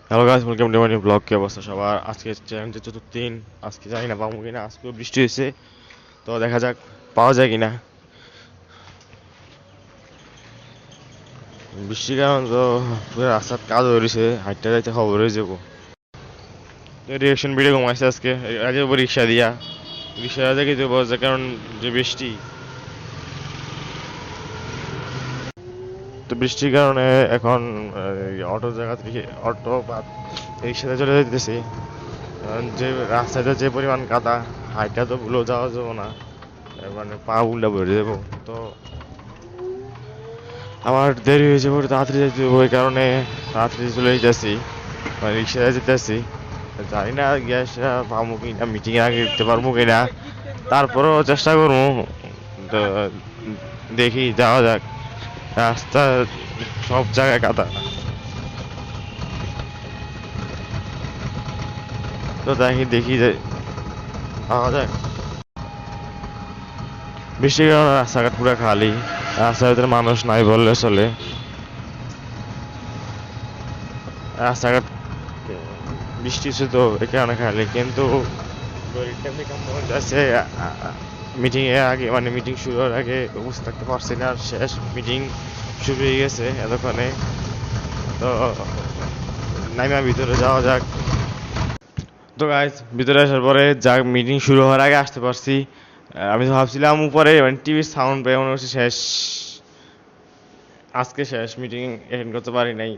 Hello guys, welcome to my new blog. কি অবস্থা সবার? আজকে চ্যালেঞ্জের চতুর্থ দিন। আজকে জানি না পাবো কিনা। আজকেও বৃষ্টি হয়েছে, তো দেখা যাক পাওয়া যায় কিনা। বৃষ্টির কারণ তো পুরো রাস্তার কাজ হয়ে রয়েছে, হাইটটা যাইতে খবর হয়ে যাবো। রিয়েকশন ভিডিও কমাইছে আজকে, আজ রিক্সা দিয়া রিক্সা দেখে দেবো, যে কারণ যে বৃষ্টি, তো বৃষ্টির কারণে এখন অটো জায়গা থেকে অটো বা রিক্সাতে চলে যেতেছি। কারণ যে রাস্তাতে যে পরিমাণ কাদা, হাইটটা তো ভুলেও যাওয়া যাবো না, মানে পা উল্টা পড়ে যাবো। তো আমার দেরি হয়ে যাবে, তাড়াতাড়ি যেতে হবে, ওই কারণে তাড়াতাড়ি চলে যেতেছি, মানে রিক্সায় যেতেছি। জানি না গ্যাস পাবো কি না, মিটিংয়ে আগে দিতে পারবো কি না, তারপরেও চেষ্টা করবো। তো দেখি, যাওয়া যাক। রাস্তা সব জায়গায় কাদা, তো দেখি দেখি যে পাওয়া যায়। বৃষ্টির কারণে রাস্তাঘাট পুরো খালি, রাস্তার ভিতরে মানুষ নাই বললে চলে। রাস্তাঘাট বৃষ্টি হচ্ছে তো এই কারণে খালি, কিন্তু যাচ্ছে মিটিং এর আগে, মানে মিটিং শুরু হওয়ার আগে উপস্থিত থাকতে পারছি না। শেষ মিটিং শুরু হয়ে গেছে এতক্ষণে, তো নাইমা ভিতরে যাওয়া যাক। তো গাইজ, ভিতরে আসার পরে যাক, মিটিং শুরু হওয়ার আগে আসতে পারছি। আমি তো ভাবছিলাম উপরে, মানে টিভির সাউন্ড পেয়ে মনে হচ্ছে শেষ, আজকে শেষ মিটিং অ্যাটেন্ড করতে পারি নাই।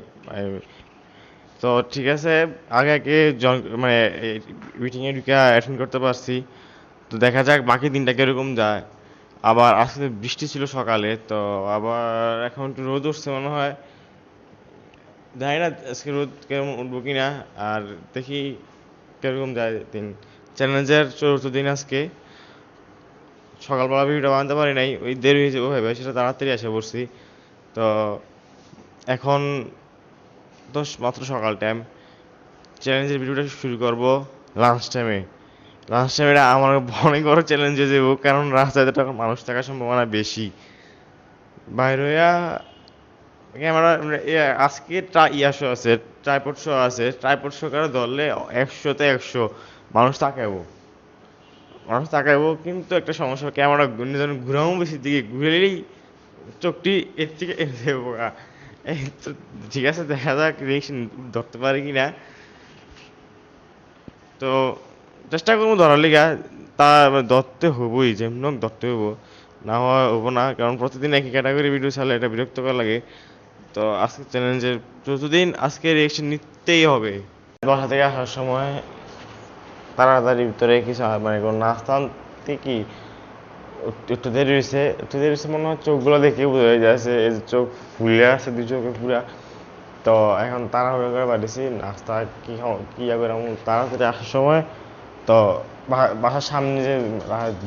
তো ঠিক আছে, আগে আগে মানে মিটিংয়ে ঢুকে অ্যাটেন্ড করতে পারছি। তো দেখা যাক বাকি দিনটা কিরকম যায়। আবার আজকে বৃষ্টি ছিল সকালে, তো আবার এখন একটু রোদ উঠছে মনে হয়। জানি না আজকে রোদ কেমন উঠবো কিনা। আর দেখি কিরকম যায় দিন। চ্যালেঞ্জের চতুর্থ দিন আজকে। সকালবেলা ভিডিওটা বানাতে পারি নাই, ওই দেরি হয়েছে ওভাবে, সেটা তাড়াতাড়ি এসে পড়ছি। তো এখন তো মাত্র সকাল টাইম, চ্যালেঞ্জের ভিডিওটা শুরু করব লাঞ্চ টাইমে। লাঞ্চ টাইমে আমার অনেক বড় চ্যালেঞ্জ হয়ে যাবো, কারণ রাস্তায় তো মানুষ থাকার সম্ভাবনা বেশি। বাইরে হইয়া ক্যামেরা আজকে শো আছে, ট্রাইপড শো আছে। ট্রাইপড শো করে ধরলে 100-তে 100 মানুষ তাকাবো, মানুষ তাকাবো। কিন্তু একটা সমস্যা, ক্যামেরা যখন ঘুরাবো বেশি দিকে, ঘুরেলেই চোখটি এর থেকে এর দেবো। এই তো ঠিক আছে, দেখা যাক রিয়েকশন ধরতে পারি কিনা। তো চেষ্টা করবো ধরার লিগা, তা ধরতে হবই, যেমন হোক ধরতে হবো, না হওয়া হবো না। কারণ প্রতিদিন একই ক্যাটাগরি ভিডিও ছাড়লে এটা বিরক্তকর লাগে। তো আজকে চ্যালেঞ্জের প্রতিদিন আজকে রিয়েকশন নিতেই হবে। বাসা থেকে আসার সময় তাড়াতাড়ি ভিতরে কিছু মানে কোনো নাস্তা আনতে কি একটু দেরি হয়েছে, একটু দেরি হয়েছে মনে হয়, চোখগুলো দেখে বোঝা যাচ্ছে এই যে চোখ ফুলে আছে দুই চোখে পুরা। তো এখন তাড়াহুড়ো করে পাঠিয়েছি নাস্তা কি কি যাবে এরকম তাড়াতাড়ি আসার সময়। তো বাসার সামনে যে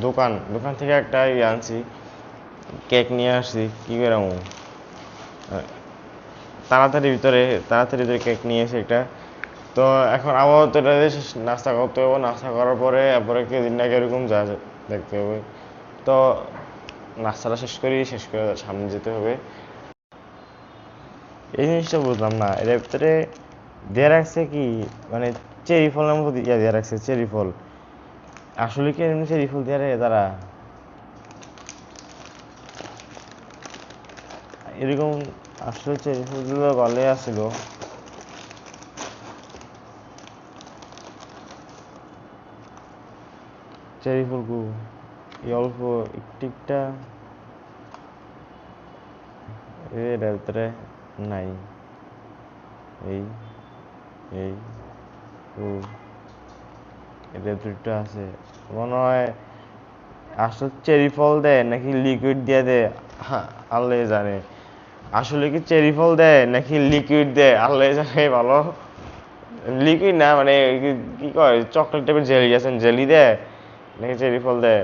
দোকান, দোকান থেকে একটা ইয়ে আনছি, কেক নিয়ে আসছি। কি করে এরকম তাড়াতাড়ি ভিতরে কেক নিয়ে এসে একটা। তো এখন আপাতত এটা নাস্তা করতে হবে, নাস্তা করার পরে এরপরে দিনটা কিরকম যা দেখতে হবে। তো নাস্তাটা শেষ করে সামনে যেতে হবে। এই জিনিসটা বুঝলাম না, এর ভিতরে দেয়া রাখছে কি, মানে চেরি ফল নামক দেয়া রাখছে, চেরি ফল। আসলে কি এমনি চেরি ফল দেয়া রাখে তারা এরকম? আসলে চেরি ফলগুলো ভালোই আসছিল। চেরি ফুলকু এই অল্প একটিকটা এর ভিতরে নাই। এই এই ও এর ভিতরটা আছে মনে হয়। আসলে চেরি ফল দেয় নাকি লিকুইড দিয়ে দেয়, হ্যাঁ আল্লাহ জানে। আসলে কি চেরি ফল দেয় নাকি লিকুইড দেয় আল্লাহ জানে ভালো। লিকুইড না, মানে কি কয় চকলেট টাইপের জেলি আছেন, জেলি দেয় নাকি চেরি ফল দেয়।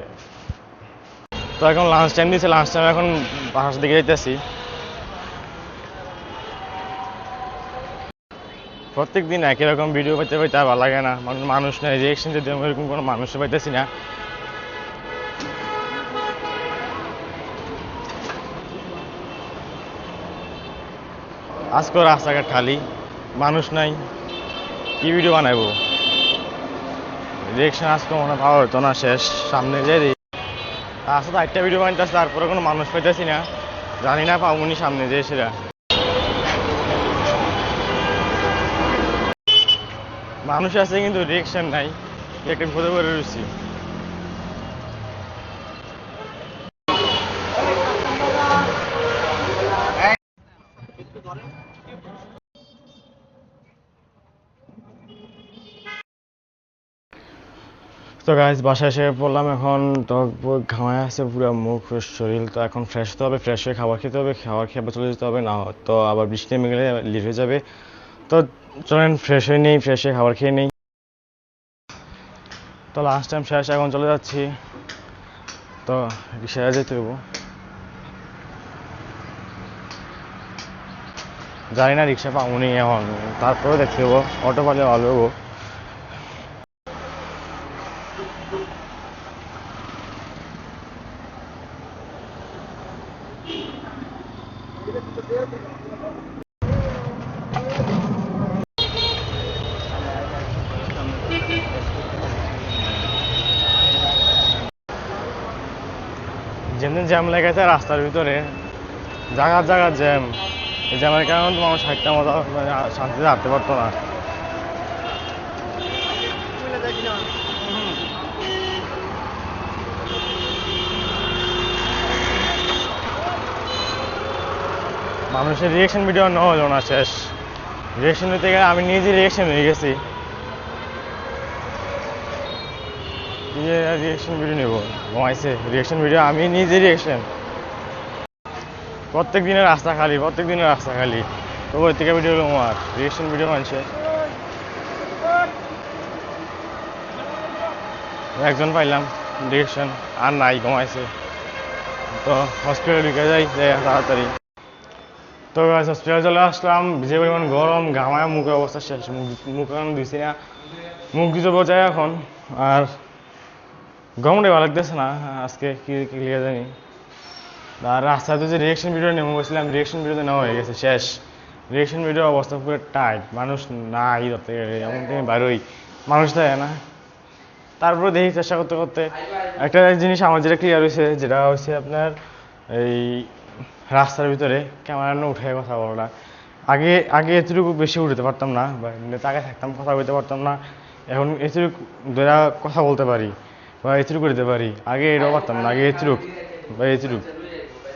তো এখন লাঞ্চ টাইম দিয়েছে, লাঞ্চ টাইম এখন বাসার দিকে যাইতেছি। প্রত্যেক দিন একই রকম ভিডিও পাইতে পাইতে ভালো লাগে না, মানুষ নেই রিয়েকশন যদি এরকম কোনো মানুষও পাইতেছি না। আজকেও রাস্তাঘাট খালি, মানুষ নাই। কি ভিডিও বানাবো, রিয়েকশন আজকে মনে পাওয়া হতো না, শেষ সামনে যে আসলে একটা ভিডিও বানাইতেছে তারপরে কোনো মানুষ পাইতেছি না, জানি না পাবনি সামনে যে সেটা মানুষ আছে কিন্তু রিয়েকশন নাই, একটা বিপদে পড়ে রয়েছি। তো গাইজ বাসায় এসে পড়লাম এখন, তো ঘামায় আছে পুরো মুখ শরীর, তো এখন ফ্রেশ হতে হবে, ফ্রেশ হয়ে খাবার খেতে হবে, খাবার খেয়ে চলে যেতে হবে, না তো আবার বৃষ্টি নেমে গেলে লেট হয়ে যাবে। তো চলেন ফ্রেশ হয়ে নেই, ফ্রেশ হয়ে খাবার খেয়ে নেই। তো লাস্ট টাইম শেষ, এখন চলে যাচ্ছি, তো রিক্সায় যেতে হইব, জানি না রিক্সা পাবনি এখন, তারপরেও দেখতে হবো, অটো পালে ভালো হবো। যেমনি জ্যাম লেগেছে রাস্তার ভিতরে, জায়গার জায়গার জ্যাম, এই জ্যামের কারণে তো মানুষ হাঁটতে মতো মানে শান্তিতে হাঁটতে পারতো না। মানুষের রিয়েকশন ভিডিও নেওয়া হলো না, শেষ রিয়েকশন নিতে গেলে আমি নিজে রিয়েকশন হয়ে গেছি, রিয়েকশন ভিডিও নেবো, ঘুমাইছে রিয়েকশন ভিডিও, আমি নিজে রিয়েকশন, প্রত্যেক দিনের রাস্তা খালি, প্রত্যেক দিনের রাস্তা খালি, তো ওই থেকে ভিডিও হলো আমার রিয়েকশন ভিডিও মানুষে একজন পাইলাম রিয়েকশন, আর নাই ঘুমাইছে, তো হসপিটালে ঢুকে যাই তাড়াতাড়ি। তো হসপিটালে চলে আসলাম, যে পরিমাণ গরম, ঘামায় মুখের অবস্থা শেষ, মুখ এখন ধুইছি না, মুখ ধুতে বোঝায় এখন, আর গরমটাই ভালো লাগতেছে না আজকে, কি লিখে জানি। আর রাস্তায় তো যে রিয়েকশন ভিডিও নেমে বসছিলাম, রিয়েকশন ভিডিওতে নেওয়া হয়ে গেছে শেষ, রিয়েকশন ভিডিওর অবস্থা পুরো টাইট, মানুষ নাই ধরতে গেলে, এমন থেকে বাইরই মানুষ থাকে না। তারপরে দেখি চেষ্টা করতে করতে একটা জিনিস আমার যেটা ক্লিয়ার হয়েছে, যেটা হচ্ছে আপনার এই রাস্তার ভিতরে ক্যামেরা না উঠে কথা বলা, আগে আগে এতটুকু বেশি উঠতে পারতাম না, বা তাকায় থাকতাম, কথা বলতে পারতাম না, এখন এতটুকু ধরা কথা বলতে পারি বা এতটুকু করতে পারি, আগে এটাও পারতাম না, আগে এতটুক বা এতটুক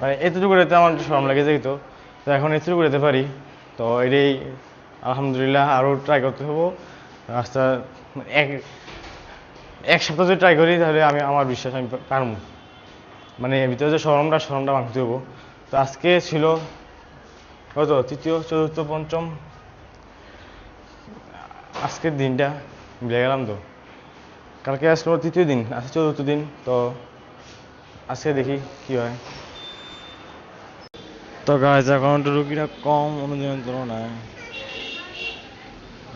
মানে এতটুকু করতে আমার শরম লেগে যেত, তো এখন এতটুকু করতে পারি, তো এটাই আলহামদুলিল্লাহ, আরও ট্রাই করতে হবো রাস্তা, এক এক সপ্তাহ যদি ট্রাই করি তাহলে আমি আমার বিশ্বাস আমি পারবো, মানে ভিতরে যে শরমটা ভাঙতে হবো। তো আজকে ছিল কত, তৃতীয় চতুর্থ পঞ্চম, আজকের দিনটা ভুলে গেলাম, তো কালকে আসলো তৃতীয় দিন, আজকে চতুর্থ দিন, তো আজকে দেখি কি হয়। তো গাছ এখন একটু রুগীরা কম অনুযায়ী তুলনায়,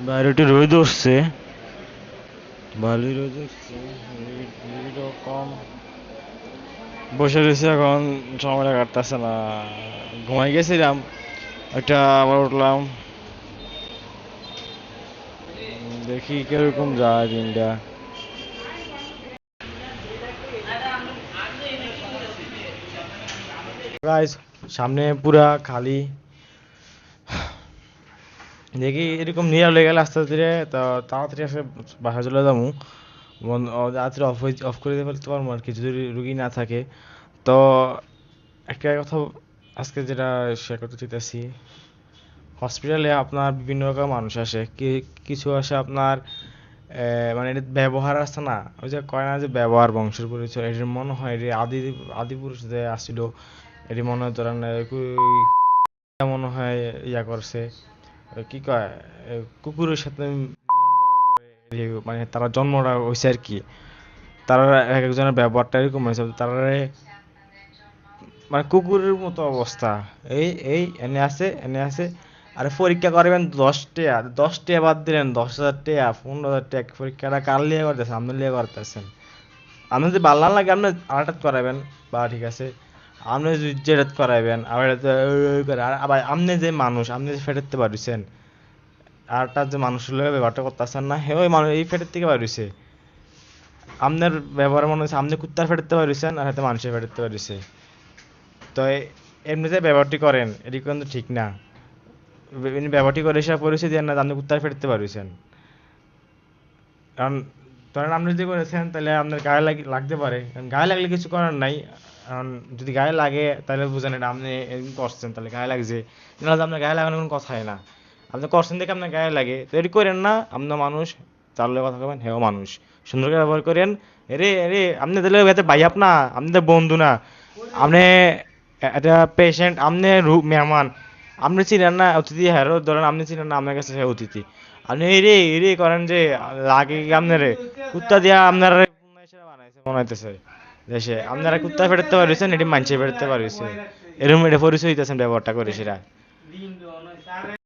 বাইরে একটু রোদ উঠছে, ভালোই রোদ উঠছে, রুগীটাও কম, বসে রয়েছে এখন, সময়টা কাটতেছে না, ঘুমাই গেছিলাম একটা, আবার উঠলাম, দেখি কিরকম যায় দিনটা। গাইস সামনে পুরা খালি, দেখি এরকম নিয়ে গেলে আস্তে ধীরে, তো তাড়াতাড়ি আসে বাসা চলে যাবো, তাড়াতাড়ি অফ করে দিতে পারতে পারবো আর কি, যদি রুগী না থাকে। তো একটা কথা আজকে যেটা শেয়ার করতে চাইতেছি, হসপিটালে আপনার বিভিন্ন রকম মানুষ আসে, কিছু আসে আপনার মানে এটা ব্যবহার আছে না, ওই যে কয় না যে ব্যবহার বংশের পরিচয়, এটার মনে হয় এটি আদি পুরুষদের আসছিল, এটি মনে হয় ধরেন মনে হয় ইয়া করছে, কি কয় কুকুরের সাথে মিলন করার পরে মানে তারা জন্মটা হয়েছে আর কি, তারা এক একজনের ব্যবহারটা এরকম হয়েছে, তারা মানে কুকুরের মতো অবস্থা, এই এই এনে আছে, আরে পরীক্ষা করবেন 10 টাকা বাদ দিলেন, 10,000 টাকা 15,000 টাকা, পরীক্ষাটা কার লিয়ে করতেছেন, আপনি লিয়ে করতেছেন, আপনি যদি ভালো না লাগে আপনি আরেকটা করাবেন, বা ঠিক আছে আপনি যেটা করাবেন, আবার আবার আপনি যে মানুষ, আপনি যে ফেটাতে পারছেন, আরটা যে মানুষের লগে ব্যবহারটা করতেছেন না হে ওই মানুষ এই ফেটের থেকে পারিছে আপনার ব্যবহার মনে হচ্ছে আপনি কুত্তার ফেটেতে পারিছেন আর হাতে মানুষের ফেটেতে পারিছে তো এমনিতে ব্যবহারটি করেন এটি কিন্তু ঠিক না ব্যবহারটি করে এসে পরিস্থিতি না আপনি কুত্তার ফেটতে পারিছেন কারণ ধরেন আপনি যদি করেছেন তাহলে আপনার গায়ে লাগতে পারে কারণ গায়ে লাগলে কিছু করার নাই কারণ যদি গায়ে লাগে তাহলে বুঝেন এটা আপনি এরকম করছেন তাহলে গায়ে লাগছে নাহলে আপনার গায়ে লাগানোর কোনো কথাই না আপনি করছেন দেখে আপনার গায়ে লাগে তো এটি করেন না আপনার মানুষ তার লগে কথা কবেন হেও মানুষ সুন্দর করে ব্যবহার করেন রে রে আপনি তাহলে এতে ভাই আপনা আপনি তো বন্ধু না আপনি একটা পেশেন্ট আপনি মেহমান আপনি চিনেন না অতিথি হ্যাঁ ধরেন আপনি চিনেন না আপনার কাছে সে অতিথি আপনি এই রে করেন যে লাগে কি আপনারে কুত্তা দিয়া আপনারা বানাইছে বানাইতেছে দেশে আপনারা কুত্তা ফেরতে পারিছেন এটি মানছে ফেরতে পারিছে এরকম এটা পরিচয় হইতেছেন ব্যবহারটা করে সেটা